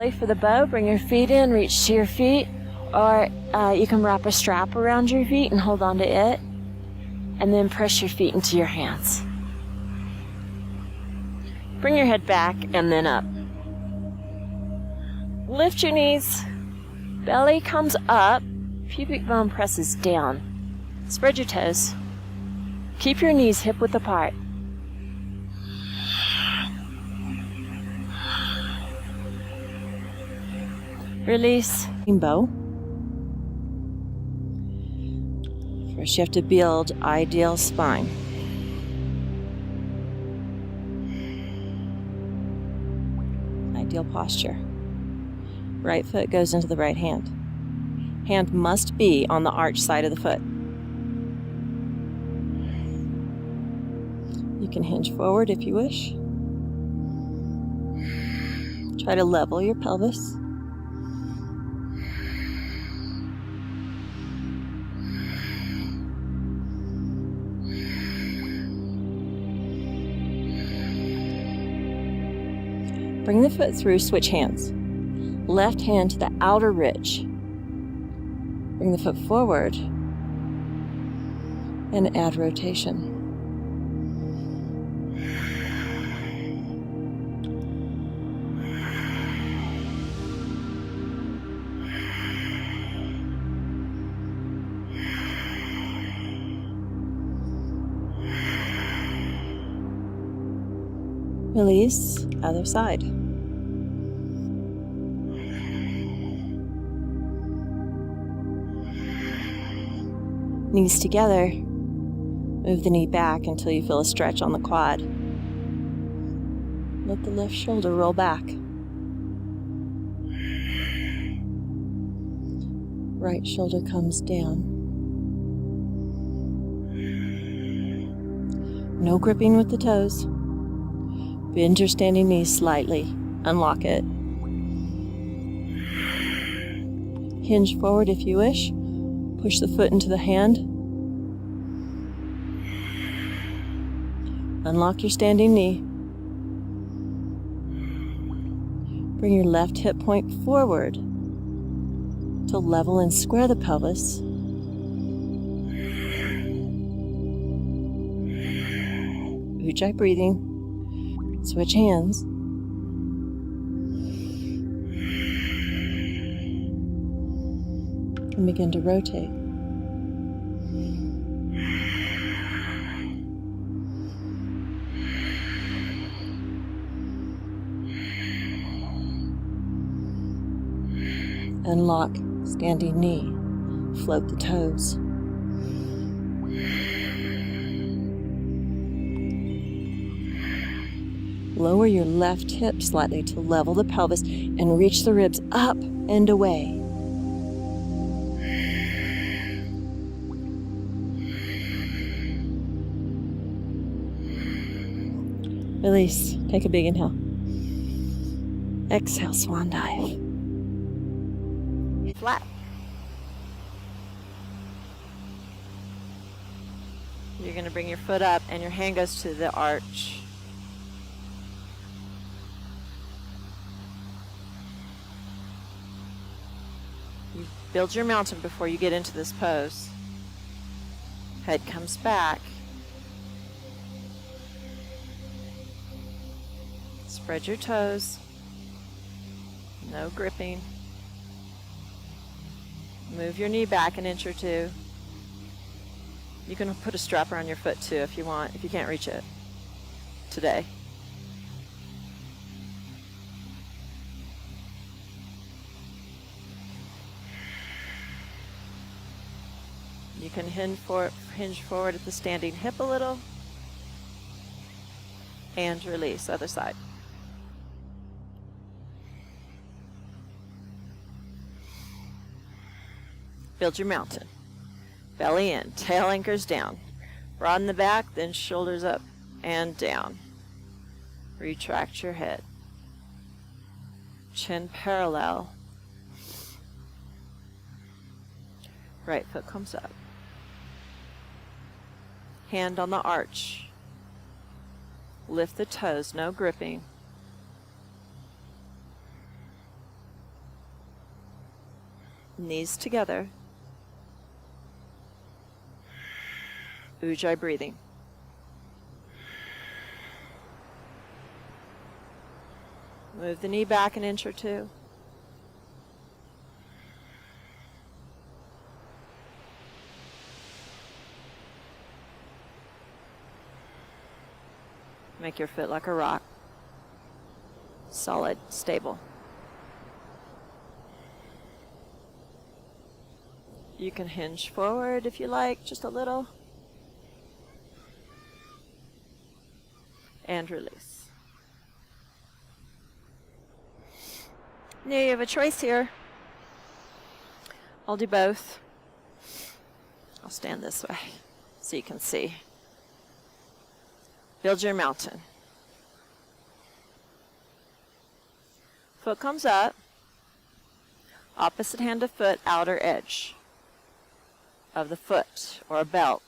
For the bow, bring your feet in, reach to your feet, or you can wrap a strap around your feet and hold on to it, and then press your feet into your hands. Bring your head back and then up. Lift your knees, belly comes up, pubic bone presses down. Spread your toes. Keep your knees hip width apart. Release. Bow. First you have to build ideal spine. Ideal posture. Right foot goes into the right hand. Hand must be on the arch side of the foot. You can hinge forward if you wish. Try to level your pelvis. Bring the foot through, switch hands. Left hand to the outer ridge. Bring the foot forward and add rotation. Release, other side. Knees together. Move the knee back until you feel a stretch on the quad. Let the left shoulder roll back. Right shoulder comes down. No gripping with the toes. Bend your standing knee slightly. Unlock it. Hinge forward if you wish. Push the foot into the hand. Unlock your standing knee. Bring your left hip point forward to level and square the pelvis. Ujjayi breathing. Switch hands. And begin to rotate. Unlock standing knee. Float the toes. Lower your left hip slightly to level the pelvis and reach the ribs up and away. Release. Take a big inhale. Exhale, swan dive. Flat. You're going to bring your foot up and your hand goes to the arch. You build your mountain before you get into this pose. Head comes back. Spread your toes. No gripping. Move your knee back an inch or two. You can put a strap around your foot too if you want, if you can't reach it today. You can hinge forward at the standing hip a little and release, other side. Build your mountain. Belly in, tail anchors down. Broaden the back, then shoulders up and down. Retract your head. Chin parallel. Right foot comes up. Hand on the arch. Lift the toes, no gripping. Knees together. Ujjayi breathing. Move the knee back an inch or two. Make your foot like a rock. Solid, stable. You can hinge forward if you like, just a little. And release. Now you have a choice here. I'll do both. I'll stand this way so you can see. Build your mountain. Foot comes up. Opposite hand of foot, outer edge of the foot or a belt.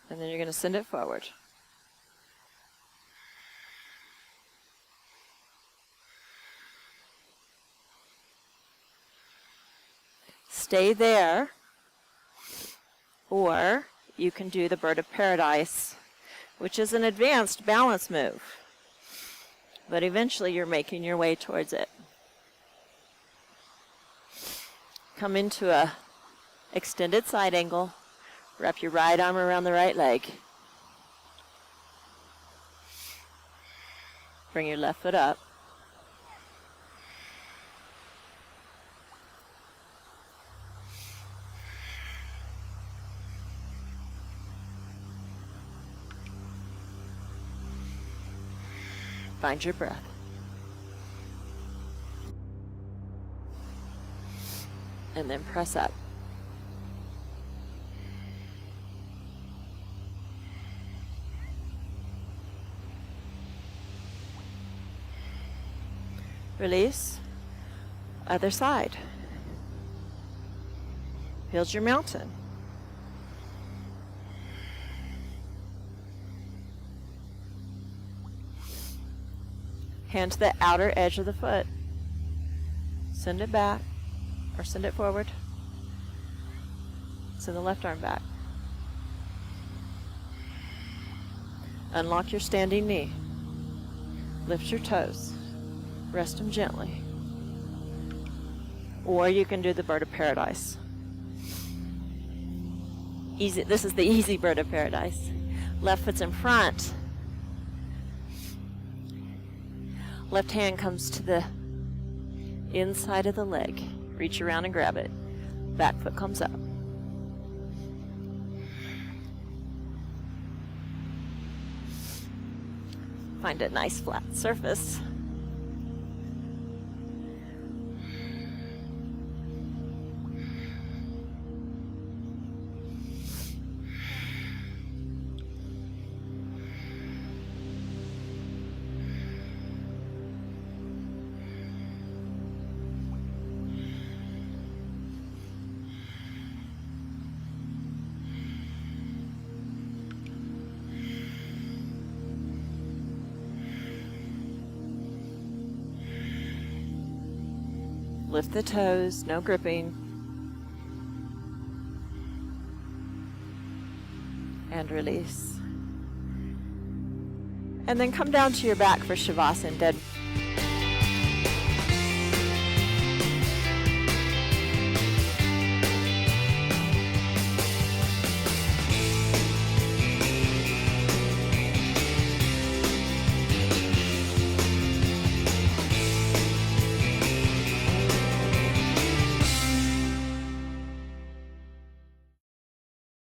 And then you're going to send it forward. Stay there, or you can do the Bird of Paradise, which is an advanced balance move, but eventually you're making your way towards it. Come into a extended side angle, wrap your right arm around the right leg. Bring your left foot up. Find your breath. And then press up. Release. Other side. Build your mountain. Hand to the outer edge of the foot. Send it back, or send it forward. Send the left arm back. Unlock your standing knee. Lift your toes. Rest them gently. Or you can do the Bird of Paradise. Easy. This is the easy Bird of Paradise. Left foot's in front. Left hand comes to the inside of the leg. Reach around and grab it. Back foot comes up. Find a nice flat surface. Lift the toes, no gripping. And release. And then come down to your back for Shavasana, dead